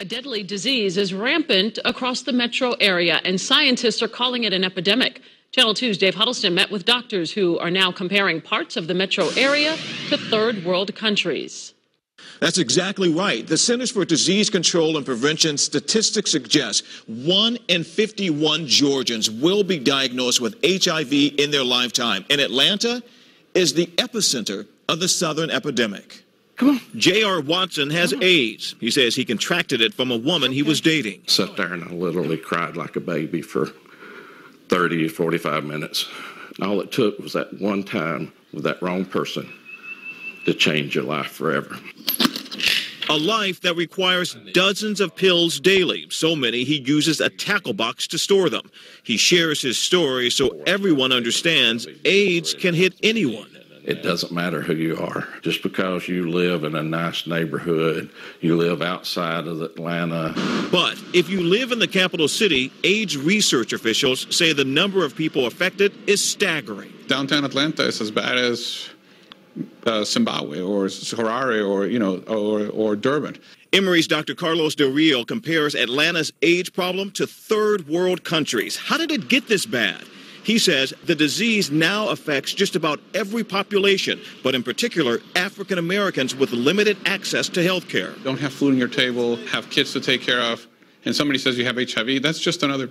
A deadly disease is rampant across the metro area, and scientists are calling it an epidemic. Channel 2's Dave Huddleston met with doctors who are now comparing parts of the metro area to third world countries. That's exactly right. The Centers for Disease Control and Prevention statistics suggest 1 in 51 Georgians will be diagnosed with HIV in their lifetime. And Atlanta is the epicenter of the Southern epidemic. Come on. J.R. Watson has AIDS. He says he contracted it from a woman he was dating. Sat there and I literally cried like a baby for 30, 45 minutes. And all it took was that one time with that wrong person to change your life forever. A life that requires dozens of pills daily, so many he uses a tackle box to store them. He shares his story so everyone understands AIDS can hit anyone. It doesn't matter who you are. Just because you live in a nice neighborhood, you live outside of Atlanta. But if you live in the capital city, AIDS research officials say the number of people affected is staggering. Downtown Atlanta is as bad as Zimbabwe or Harare or Durban. Emory's Dr. Carlos Del Rio compares Atlanta's AIDS problem to third world countries. How did it get this bad? He says the disease now affects just about every population, but in particular, African Americans with limited access to health care. Don't have food on your table, have kids to take care of, and somebody says you have HIV, that's just another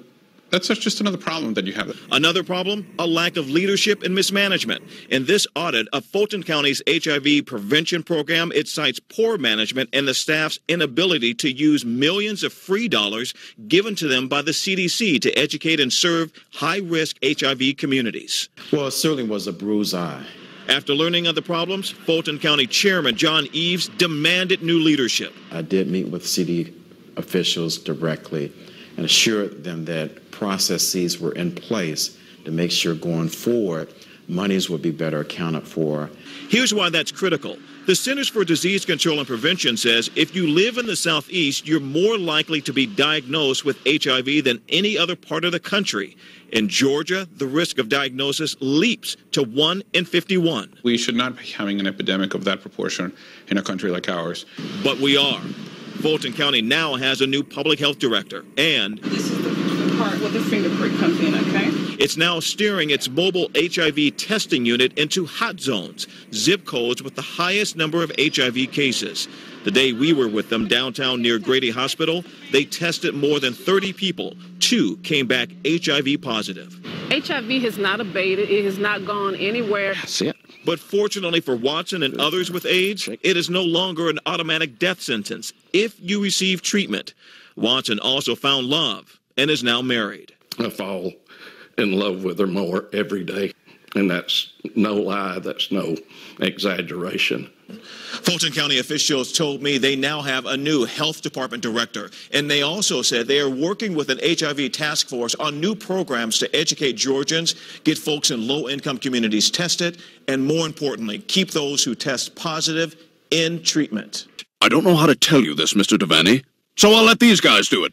problem that you have. Another problem, a lack of leadership and mismanagement. In this audit of Fulton County's HIV prevention program, it cites poor management and the staff's inability to use millions of free dollars given to them by the CDC to educate and serve high-risk HIV communities. Well, it certainly was a bruised eye. After learning of the problems, Fulton County Chairman John Eves demanded new leadership. I did meet with city officials directly and assured them that processes were in place to make sure going forward monies would be better accounted for. Here's why that's critical. The Centers for Disease Control and Prevention says if you live in the Southeast, you're more likely to be diagnosed with HIV than any other part of the country. In Georgia, the risk of diagnosis leaps to 1 in 51. We should not be having an epidemic of that proportion in a country like ours. But we are. Fulton County now has a new public health director, and this is the part where the fingerprint comes in, okay? It's now steering its mobile HIV testing unit into hot zones, zip codes with the highest number of HIV cases. The day we were with them downtown near Grady Hospital, they tested more than 30 people. 2 came back HIV positive. HIV has not abated. It has not gone anywhere. That's it. But fortunately for Watson and others with AIDS, it is no longer an automatic death sentence if you receive treatment. Watson also found love and is now married. I fall in love with her more every day. And that's no lie, that's no exaggeration. Fulton County officials told me they now have a new health department director. And they also said they are working with an HIV task force on new programs to educate Georgians, get folks in low-income communities tested, and more importantly, keep those who test positive in treatment. I don't know how to tell you this, Mr. Devaney, so I'll let these guys do it.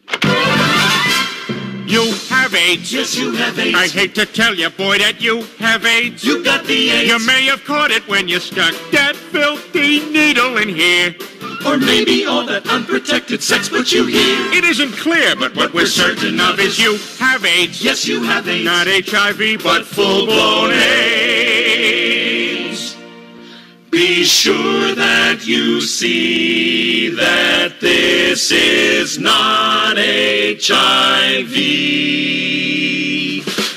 You have AIDS. Yes, you have AIDS. I hate to tell you, boy, that you have AIDS. You got the AIDS. You may have caught it when you stuck that filthy needle in here. Or maybe all that unprotected sex put you here. It isn't clear, but what we're certain of is you have AIDS. Yes, you have AIDS. Not HIV, but full-blown AIDS. Be sure that you see that this is not HIV,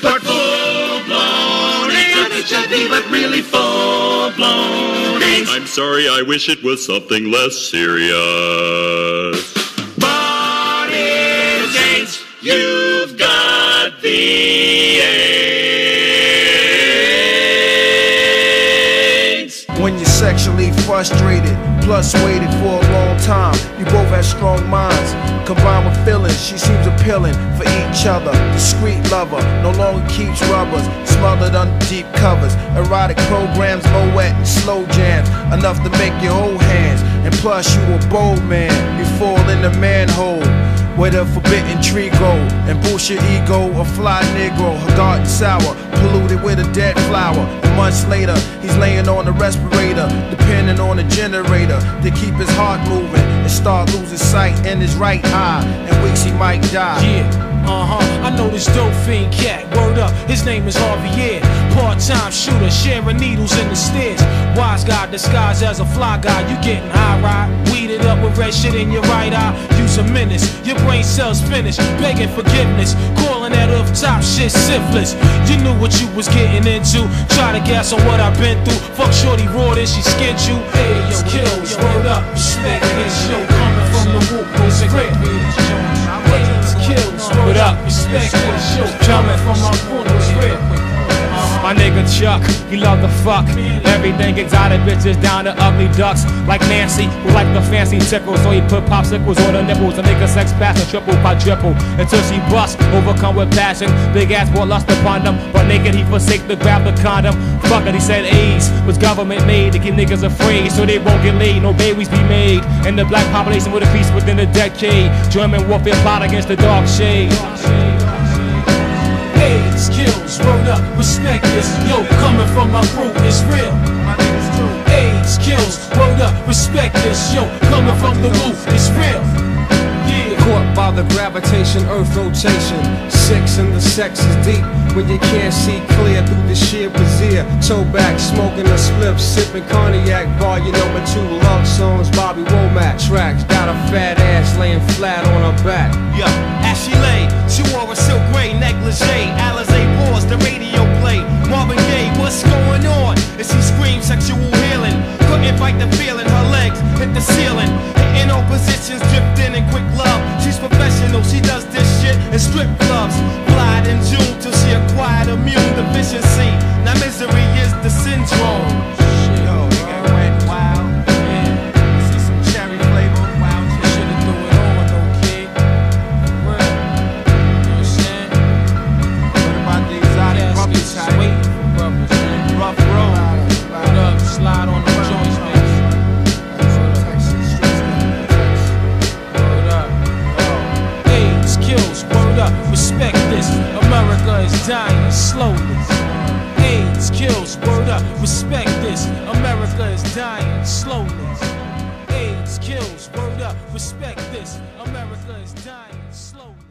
but full-blown AIDS. Not HIV, but really full-blown AIDS. I'm sorry, I wish it was something less serious. But it's AIDS. You've got the AIDS. When you're sexually frustrated, plus waited for a long time, you both have strong minds, combined with feelings. She seems appealing for each other. Discreet lover, no longer keeps rubbers, smothered under deep covers. Erotic programs, moet and slow jams, enough to make you hold hands. And plus you a bold man, you fall in the manhole. where the forbidden tree go, and bullshit ego, a fly negro, her garden sour, polluted with a dead flower. And months later, he's laying on a respirator, depending on a generator to keep his heart moving, and start losing sight in his right eye. In weeks he might die. Yeah. I know this dope fiend cat, word up, his name is Harvey, part-time shooter, sharing needles in the stairs. Wise guy disguised as a fly guy, you getting high ride, weeded up with red shit in your right eye. Use a menace, your brain cells finished, begging forgiveness, calling that off top shit syphilis. You knew what you was getting into, try to guess on what I've been through. Fuck shorty raw, then she skinned you. Hey, yo, kills, word up, respect this show, coming from the whoop, it's real. Kills, word up, respect this show, coming from my corner, it's real. My nigga Chuck, he love the fuck everything exotic bitches down to ugly ducks. Like Nancy, who like the fancy tickle, so he put popsicles on her nipples and make her sex fast and triple quadruple until she bust, overcome with passion. Big ass brought lust upon them, but naked he forsake to grab the condom. Fuck it, he said AIDS was government made to keep niggas afraid, so they won't get laid, no babies be made. And the black population with a peace within a decade. German warfare plot against the dark shade. AIDS kills, word up, respect this. Yo, coming from my crew, it's real. AIDS kills, word up, respect this. Yo, coming from the roof, it's real. Yeah. Caught by the gravitation, earth rotation. Six and the sex is deep when you can't see clear through the sheer brazier. Toe back, smoking a spliff, sipping cognac. Bar your number 2 love songs, Bobby Womack tracks. Got a fat ass laying flat on her back. Yeah, as she lay, she wore a silk gray negligee. Alizé paused, the radio played. Marvin Gaye, what's going on? As he screamed sexual healing, couldn't fight the feeling. Her legs hit the ceiling, hitting all positions, drifting in quick love. She's professional, she does this shit in strip clubs. Flied in June till she acquired immune deficiency. Now misery is the syndrome. Yo, nigga went wild. Yeah, see some cherry flavor. Wild shit. Should've threw it on, no kid. Real. You know what I'm saying? What about the exotic puppy type? Waiting for brothers, man. Rough road. What up? Slide on the joints, man. Word up, respect this. America is dying slowly. AIDS kills, word up, respect this. America is dying slowly. AIDS kills, word up, respect this. America is dying slowly.